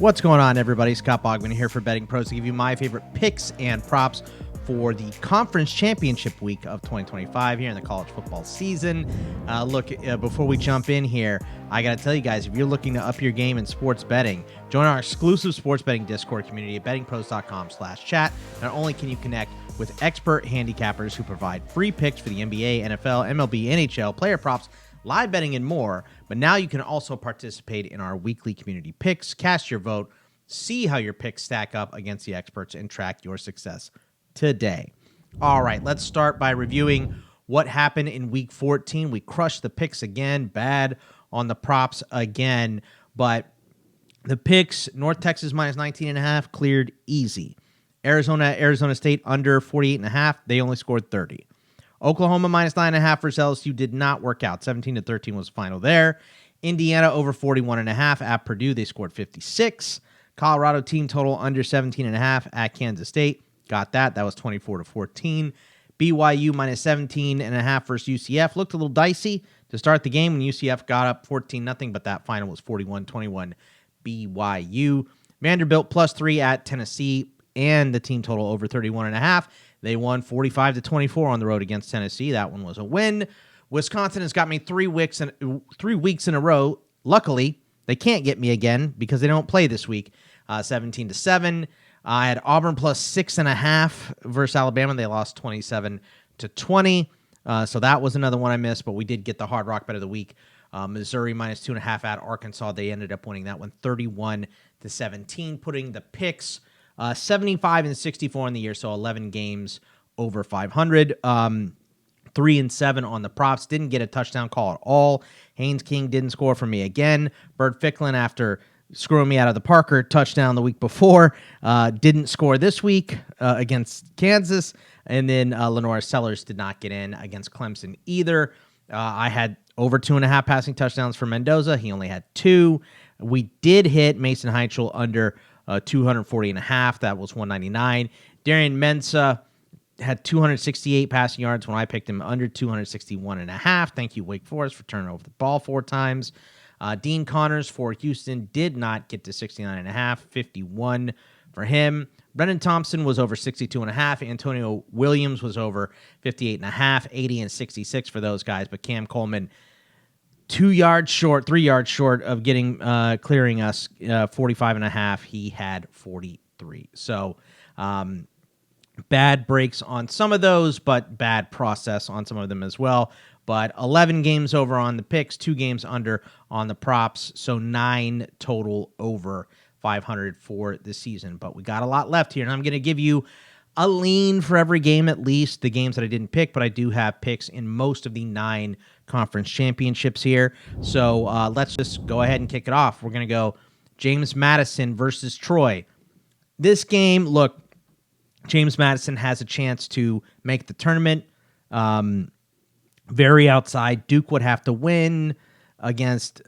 What's going on, everybody? Scott Bogman here for Betting Pros to give you my favorite picks and props for the conference championship week of 2025 here in the college football season. Before we jump in here, I got to tell you guys, if you're looking to up your game in sports betting, join our exclusive sports betting Discord community at bettingpros.com/chat. Not only can you connect with expert handicappers who provide free picks for the NBA, NFL, MLB, NHL, player props, live betting, and more, but now you can also participate in our weekly community picks, cast your vote, see how your picks stack up against the experts, and track your success today. All right, let's start by reviewing what happened in Week 14. We crushed the picks again, bad on the props again, but the picks, North Texas minus 19.5, cleared easy. Arizona State under 48.5, they only scored 30. Oklahoma minus 9.5 versus LSU did not work out. 17-13 was the final there. Indiana over 41.5 at Purdue. They scored 56. Colorado team total under 17.5 at Kansas State. Got that. That was 24-14. BYU minus 17.5 versus UCF. Looked a little dicey to start the game when UCF got up 14-0, but that final was 41-21 BYU. Vanderbilt plus 3 at Tennessee and the team total over 31.5. They won 45-24 on the road against Tennessee. That one was a win. Wisconsin has got me 3 weeks in a row. Luckily, they can't get me again because they don't play this week. 17-7. I had Auburn plus 6.5 versus Alabama. They lost 27-20. So that was another one I missed, but we did get the Hard Rock bet of the week. Missouri minus 2.5 at Arkansas. They ended up winning that one 31-17, putting the picks 75-64 in the year, so 11 games over 500. 3-7 on the props. Didn't get a touchdown call at all. Haynes King didn't score for me again. Bert Ficklin, after screwing me out of the Parker touchdown the week before, didn't score this week against Kansas. And then Lenora Sellers did not get in against Clemson either. I had over 2.5 passing touchdowns for Mendoza. He only had 2. We did hit Mason Heichel under 240.5. That was 199. Darian Mensah had 268 passing yards when I picked him under 261.5. Thank you, Wake Forest, for turning over the ball 4 times. Dean Connors for Houston did not get to 69.5. 51 for him. Brendan Thompson was over 62.5. Antonio Williams was over 58.5. 80 and 66 for those guys. But Cam Coleman, 3 yards short of getting clearing us 45.5. He had 43. So bad breaks on some of those, but bad process on some of them as well. But 11 games over on the picks, 2 games under on the props. So 9 total over 500 for the season. But we got a lot left here, and I'm going to give you a lean for every game, at least the games that I didn't pick, but I do have picks in most of the 9 conference championships here. So let's just go ahead and kick it off. We're going to go James Madison versus Troy. This game, look, James Madison has a chance to make the tournament. Very outside. Duke would have to win against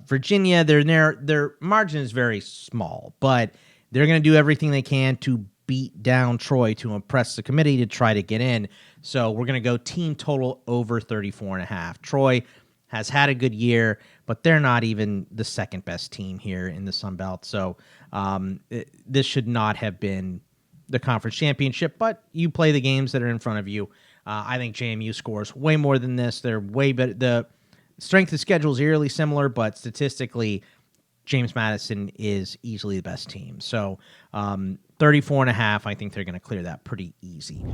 Virginia. Their margin is very small, but they're going to do everything they can to beat down Troy to impress the committee to try to get in. So we're going to go team total over 34.5. Troy has had a good year, but they're not even the second best team here in the Sun Belt. So this should not have been the conference championship, but you play the games that are in front of you. I think JMU scores way more than this. They're way better. The strength of schedule is eerily similar, but statistically, James Madison is easily the best team. So 34.5, I think they're going to clear that pretty easy.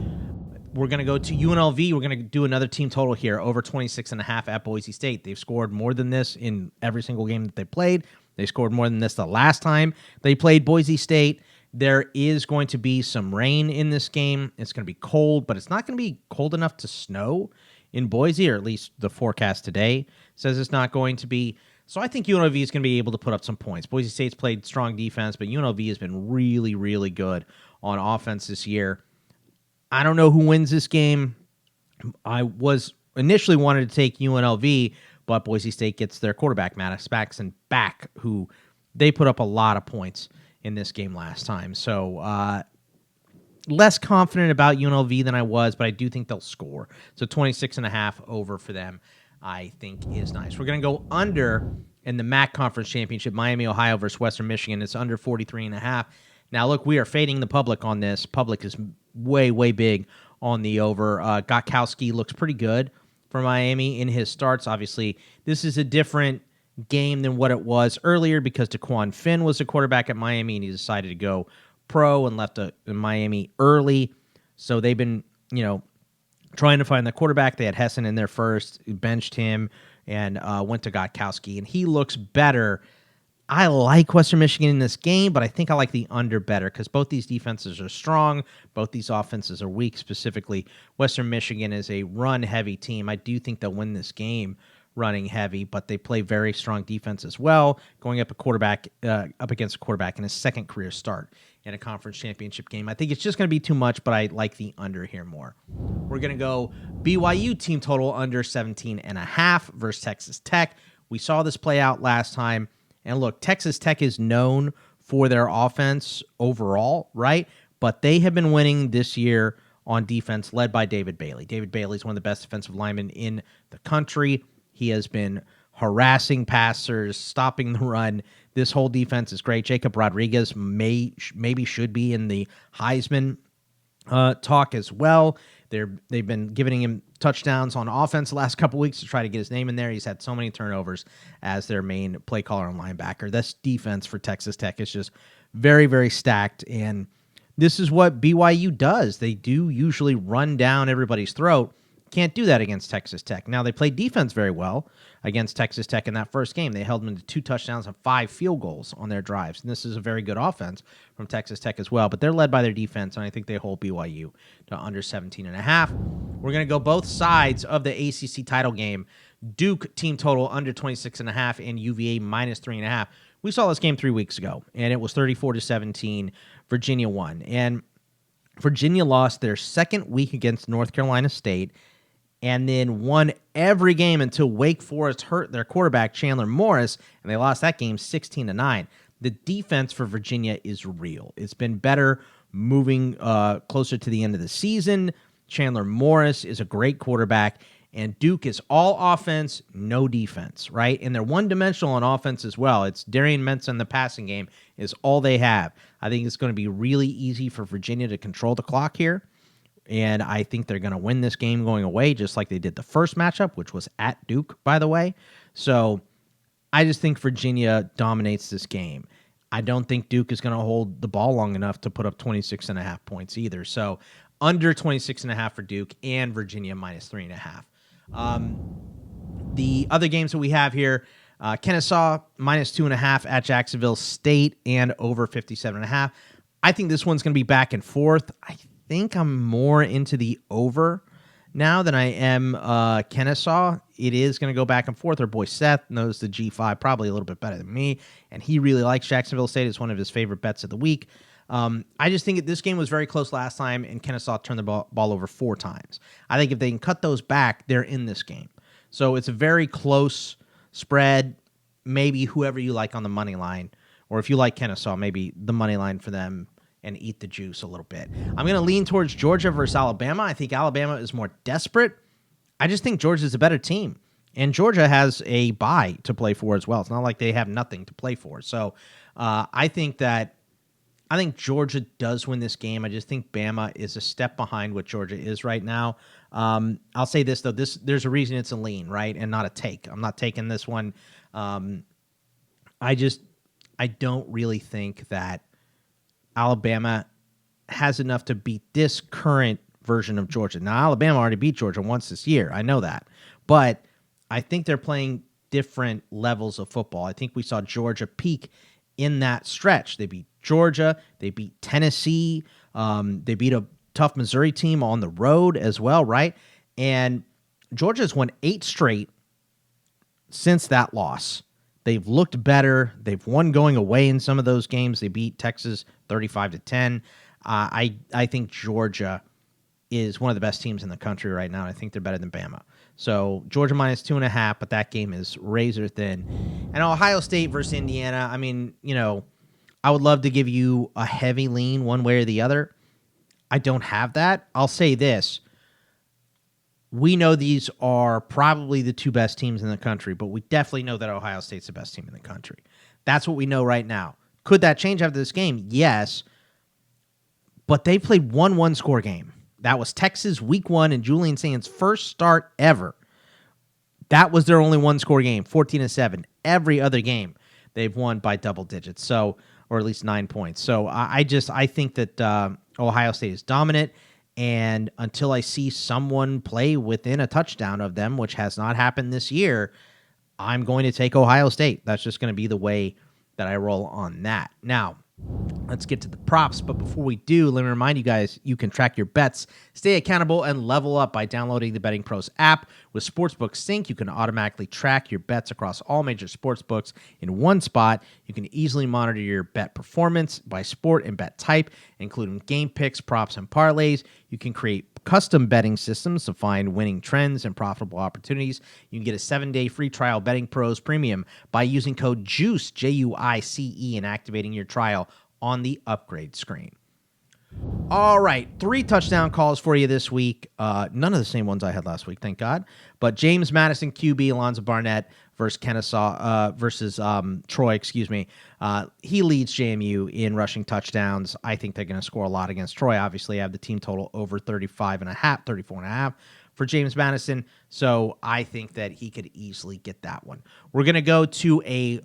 We're going to go to UNLV. We're going to do another team total here, over 26.5 at Boise State. They've scored more than this in every single game that they played. They scored more than this the last time they played Boise State. There is going to be some rain in this game. It's going to be cold, but it's not going to be cold enough to snow in Boise, or at least the forecast today says it's not going to be. So I think UNLV is going to be able to put up some points. Boise State's played strong defense, but UNLV has been really, really good on offense this year. I don't know who wins this game. I was initially wanted to take UNLV, but Boise State gets their quarterback, Madison, back, who they put up a lot of points in this game last time. So less confident about UNLV than I was, but I do think they'll score. So 26.5 over for them, I think, is nice. We're going to go under in the MAC Conference Championship, Miami, Ohio versus Western Michigan. It's under 43.5. Now, look, we are fading the public on this. Public is way, way big on the over. Gostkowski looks pretty good for Miami in his starts. Obviously, this is a different game than what it was earlier because DeQuan Finn was the quarterback at Miami, and he decided to go pro and left Miami early. So they've been, trying to find the quarterback. They had Hessen in there first, benched him, and went to Gostkowski, and he looks better. I like Western Michigan in this game, but I think I like the under better because both these defenses are strong. Both these offenses are weak. Specifically, Western Michigan is a run-heavy team. I do think they'll win this game running heavy, but they play very strong defense as well, going up against a quarterback in his second career start in a conference championship game. I think it's just going to be too much, but I like the under here more. We're going to go BYU team total under 17.5 versus Texas Tech. We saw this play out last time. And look, Texas Tech is known for their offense overall, right? But they have been winning this year on defense led by David Bailey. David Bailey is one of the best defensive linemen in the country. He has been harassing passers, stopping the run. This whole defense is great. Jacob Rodriguez maybe should be in the Heisman talk as well. They've been giving him touchdowns on offense the last couple weeks to try to get his name in there. He's had so many turnovers as their main play caller and linebacker. This defense for Texas Tech is just very, very stacked, and this is what BYU does. They do usually run down everybody's throat. Can't do that against Texas Tech. Now, they played defense very well against Texas Tech in that first game. They held them to 2 touchdowns and 5 field goals on their drives. And this is a very good offense from Texas Tech as well. But they're led by their defense, and I think they hold BYU to under 17.5. We're going to go both sides of the ACC title game. Duke team total under 26.5 and UVA minus 3.5. We saw this game 3 weeks ago, and it was 34-17. Virginia won. And Virginia lost their second week against North Carolina State, and then won every game until Wake Forest hurt their quarterback, Chandler Morris, and they lost that game 16-9. The defense for Virginia is real. It's been better moving closer to the end of the season. Chandler Morris is a great quarterback, and Duke is all offense, no defense, right? And they're one-dimensional on offense as well. It's Darian Mensah in the passing game is all they have. I think it's going to be really easy for Virginia to control the clock here. And I think they're going to win this game going away, just like they did the first matchup, which was at Duke, by the way. So I just think Virginia dominates this game. I don't think Duke is going to hold the ball long enough to put up 26.5 points either. So under 26.5 for Duke and Virginia minus 3.5. The other games that we have here, Kennesaw minus 2.5 at Jacksonville State and over 57.5. I think this one's going to be back and forth. I think I'm more into the over now than I am Kennesaw. It is going to go back and forth. Our boy Seth knows the G5 probably a little bit better than me, and he really likes Jacksonville State. It's one of his favorite bets of the week. I just think this game was very close last time, and Kennesaw turned the ball over 4 times. I think if they can cut those back, they're in this game. So it's a very close spread. Maybe whoever you like on the money line, or if you like Kennesaw, maybe the money line for them and eat the juice a little bit. I'm going to lean towards Georgia versus Alabama. I think Alabama is more desperate. I just think Georgia's a better team. And Georgia has a bye to play for as well. It's not like they have nothing to play for. So I think Georgia does win this game. I just think Bama is a step behind what Georgia is right now. I'll say this, though. There's a reason it's a lean, right, and not a take. I'm not taking this one. I don't really think that Alabama has enough to beat this current version of Georgia. Now, Alabama already beat Georgia once this year. I know that. But I think they're playing different levels of football. I think we saw Georgia peak in that stretch. They beat Georgia. They beat Tennessee. They beat a tough Missouri team on the road as well, right? And Georgia's won 8 straight since that loss. They've looked better. They've won going away in some of those games. They beat Texas 35-10. I think Georgia is one of the best teams in the country right now. I think they're better than Bama. So Georgia minus 2.5, but that game is razor thin. And Ohio State versus Indiana, I mean, I would love to give you a heavy lean one way or the other. I don't have that. I'll say this. we know these are probably the two best teams in the country, but we definitely know that Ohio State's the best team in the country. That's what we know right now. Could that change after this game? Yes, but they played one score game. That was Texas week 1 and Julian Sands' first start ever. That was their only one-score game, 14-7. Every other game, they've won by double digits, or at least 9 points. So I think that Ohio State is dominant, and until I see someone play within a touchdown of them, which has not happened this year, I'm going to take Ohio State. That's just going to be the way that I roll on that. Now, let's get to the props, but before we do, let me remind you guys, you can track your bets, stay accountable, and level up by downloading the Betting Pros app. With Sportsbook Sync, you can automatically track your bets across all major sportsbooks in one spot. You can easily monitor your bet performance by sport and bet type, including game picks, props, and parlays. You can create custom betting systems to find winning trends and profitable opportunities. You can get a 7-day free trial Betting Pros Premium by using code JUICE, J-U-I-C-E, and activating your trial on the upgrade screen. All right, 3 touchdown calls for you this week. None of the same ones I had last week, thank God. But James Madison, QB, Alonza Barnett versus Troy, he leads JMU in rushing touchdowns. I think they're going to score a lot against Troy. Obviously, I have the team total over 34.5 for James Madison. So I think that he could easily get that one. We're going to go to a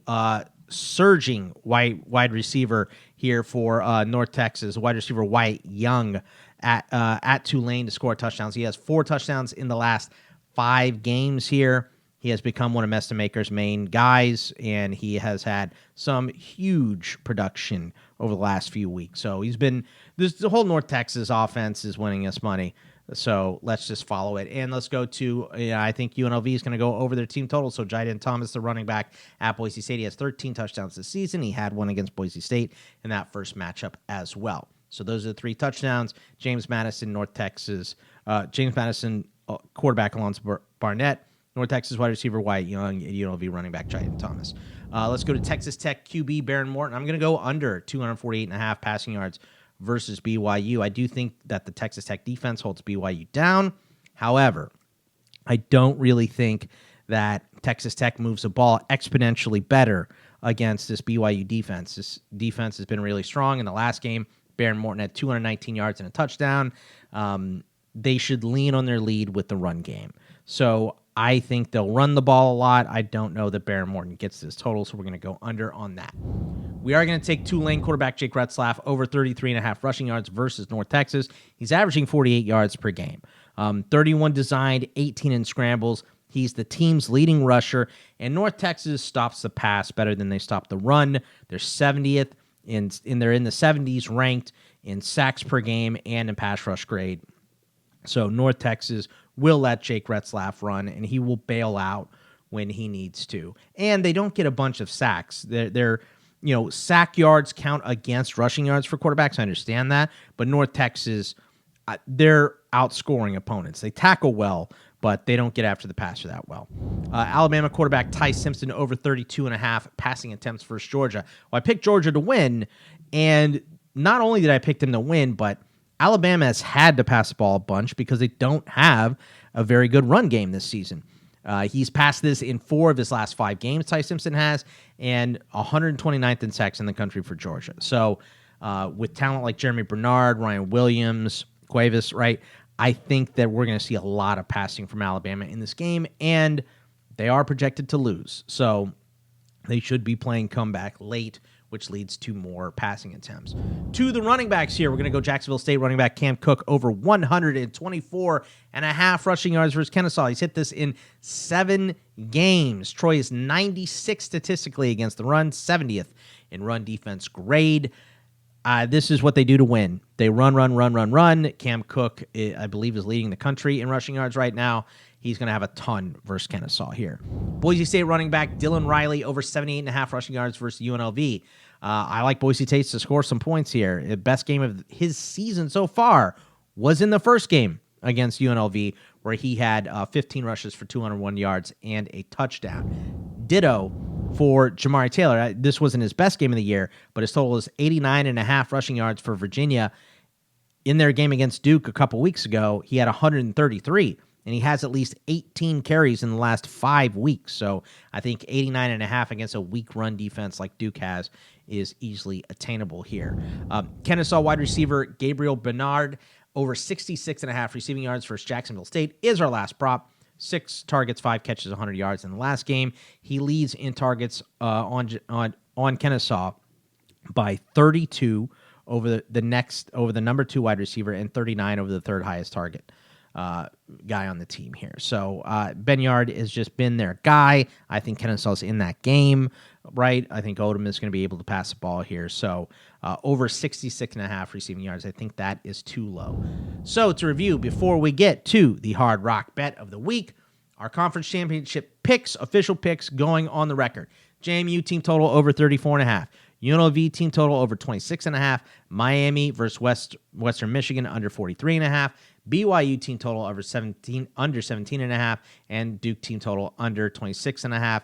surging wide receiver here for North Texas, wide receiver Wyatt Young at Tulane to score touchdowns. He has 4 touchdowns in the last 5 games here. He has become one of Mestamaker's main guys, and he has had some huge production over the last few weeks. So the whole North Texas offense is winning us money. So let's just follow it. And let's go to, I think UNLV is going to go over their team total. So Jaden Thomas, the running back at Boise State, he has 13 touchdowns this season. He had one against Boise State in that first matchup as well. So those are the 3 touchdowns. James Madison, North Texas. James Madison, quarterback Alonza Barnett. North Texas wide receiver Wyatt Young, and UNLV running back Jaden Thomas. Let's go to Texas Tech QB Behren Morton. I'm going to go under 248.5 passing yards versus BYU. I do think that the Texas Tech defense holds BYU down. However, I don't really think that Texas Tech moves the ball exponentially better against this BYU defense. This defense has been really strong. In the last game, Behren Morton had 219 yards and a touchdown. They should lean on their lead with the run game. So I think they'll run the ball a lot. I don't know that Behren Morton gets this total, so we're going to go under on that. We are going to take Tulane quarterback Jake Retzlaff over 33.5 rushing yards versus North Texas. He's averaging 48 yards per game. 31 designed, 18 in scrambles. He's the team's leading rusher, and North Texas stops the pass better than they stop the run. They're 70th, and they're in the 70s ranked in sacks per game and in pass rush grade. So North Texas will let Jake Retzlaff run, and he will bail out when he needs to. And they don't get a bunch of sacks. They're sack yards count against rushing yards for quarterbacks. I understand that. But North Texas, they're outscoring opponents. They tackle well, but they don't get after the passer that well. Alabama quarterback Ty Simpson over 32.5 passing attempts versus Georgia. Well, I picked Georgia to win, and not only did I pick them to win, but Alabama has had to pass the ball a bunch because they don't have a very good run game this season. He's passed this in 4 of his last 5 games, Ty Simpson has, and 129th in sacks in the country for Georgia. So with talent like Jeremy Bernard, Ryan Williams, Cuevas, right, I think that we're going to see a lot of passing from Alabama in this game, and they are projected to lose. So they should be playing comeback late, which leads to more passing attempts. To the running backs here, we're going to go Jacksonville State running back Cam Cook over 124.5 rushing yards versus Kennesaw. He's hit this in 7 games. Troy is 96 statistically against the run, 70th in run defense grade. This is what they do to win. They run. Cam Cook, I believe, is leading the country in rushing yards right now. He's going to have a ton versus Kennesaw here. Boise State running back Dylan Riley over 78.5 rushing yards versus UNLV. I like Boise State to score some points here. The best game of his season so far was in the first game against UNLV, where he had 15 rushes for 201 yards and a touchdown. Ditto for Jamari Taylor. This wasn't his best game of the year, but his total is 89.5 rushing yards for Virginia. In their game against Duke a couple weeks ago, he had 133 and he has at least 18 carries in the last 5 weeks. So I think 89.5 against a weak run defense like Duke has is easily attainable here. Kennesaw wide receiver Gabriel Benyard, over 66.5 receiving yards versus Jacksonville State is our last prop. 6 targets, 5 catches, 100 yards in the last game. He leads in targets on Kennesaw by 32 over the number 2 wide receiver and 39 over the third highest target guy on the team here. So Benyard has just been their guy. I think Kennesaw's in that game, right? I think Odom is going to be able to pass the ball here. So over 66.5 receiving yards, I think that is too low. So to review, before we get to the Hard Rock bet of the week, our conference championship picks, official picks going on the record. JMU team total over 34.5. UNLV team total over 26.5. Miami versus Western Michigan under 43.5. BYU team total under 17.5. And Duke team total under 26.5.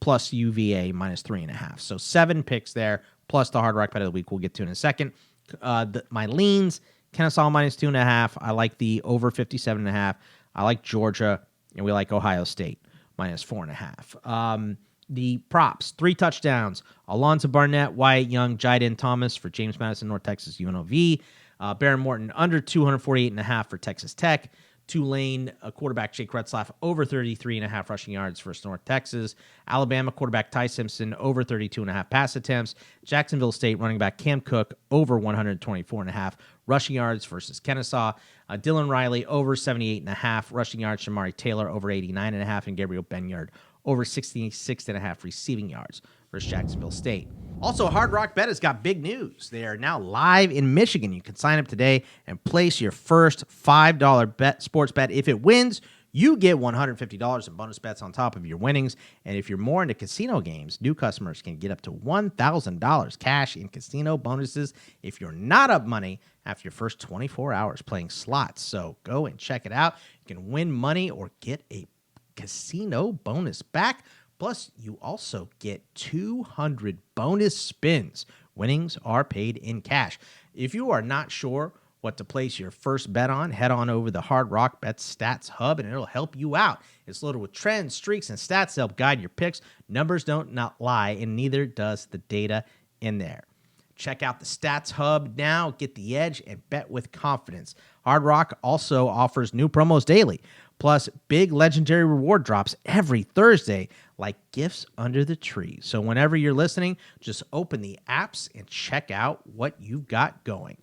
Plus UVA minus 3.5. So 7 picks there, plus the Hard Rock bet of the week we'll get to in a second. My leans, Kennesaw minus 2.5. I like the over 57.5. I like Georgia, and we like Ohio State minus 4.5. The props, 3 touchdowns. Alonza, Barnett, Wyatt, Young, Jaden Thomas for James Madison, North Texas, UNLV. Behren, Morton under 248.5 for Texas Tech. Tulane quarterback Jake Retzlaff over 33.5 rushing yards versus North Texas. Alabama quarterback Ty Simpson over 32.5 pass attempts. Jacksonville State running back Cam Cook over 124.5 rushing yards versus Kennesaw. Dylan Riley over 78.5 rushing yards. Shamari Taylor over 89.5, and Gabriel Benyard over 66.5 receiving yards versus Jacksonville State. Also, Hard Rock Bet has got big news. They are now live in Michigan. You can sign up today and place your first $5 sports bet. If it wins, you get $150 in bonus bets on top of your winnings. And if you're more into casino games, new customers can get up to $1,000 cash in casino bonuses if you're not up money after your first 24 hours playing slots. So go and check it out. You can win money or get a casino bonus back. Plus, you also get 200 bonus spins. Winnings are paid in cash. If you are not sure what to place your first bet on, head on over to the Hard Rock Bet Stats Hub, and it'll help you out. It's loaded with trends, streaks, and stats to help guide your picks. Numbers don't not lie, and neither does the data in there. Check out the Stats Hub now, get the edge, and bet with confidence. Hard Rock also offers new promos daily, plus big legendary reward drops every Thursday, like gifts under the tree. So whenever you're listening, just open the apps and check out what you've got going.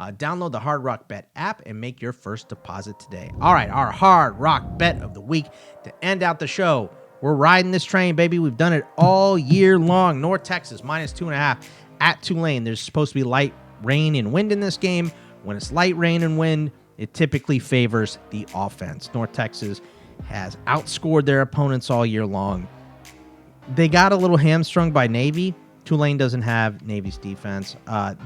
Download the Hard Rock Bet app and make your first deposit today. All right, our Hard Rock Bet of the week to end out the show. We're riding this train, baby. We've done it all year long. North Texas minus 2.5 at Tulane. There's supposed to be light rain and wind in this game. When it's light rain and wind, it typically favors the offense. North Texas has outscored their opponents all year long. They got a little hamstrung by Navy. Tulane doesn't have Navy's defense.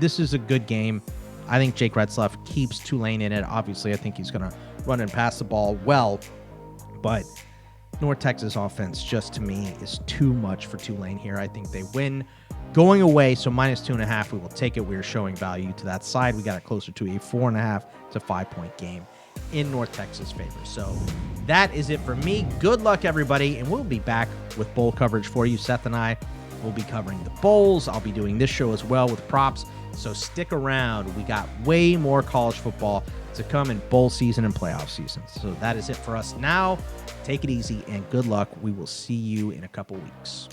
This is a good game. I think Jake Retzlaff keeps Tulane in it. Obviously, I think he's going to run and pass the ball well. But North Texas offense, just to me, is too much for Tulane here. I think they win going away, so minus 2.5. We will take it. We are showing value to that side. We got it closer to a 4.5 to 5-point game in North Texas' favor. So that is it for me. Good luck, everybody, and we'll be back with bowl coverage for you. Seth and I will be covering the bowls. I'll be doing this show as well with props, so stick around. We got way more college football to come in bowl season and playoff season. So that is it for us now. Take it easy and good luck. We will see you in a couple weeks.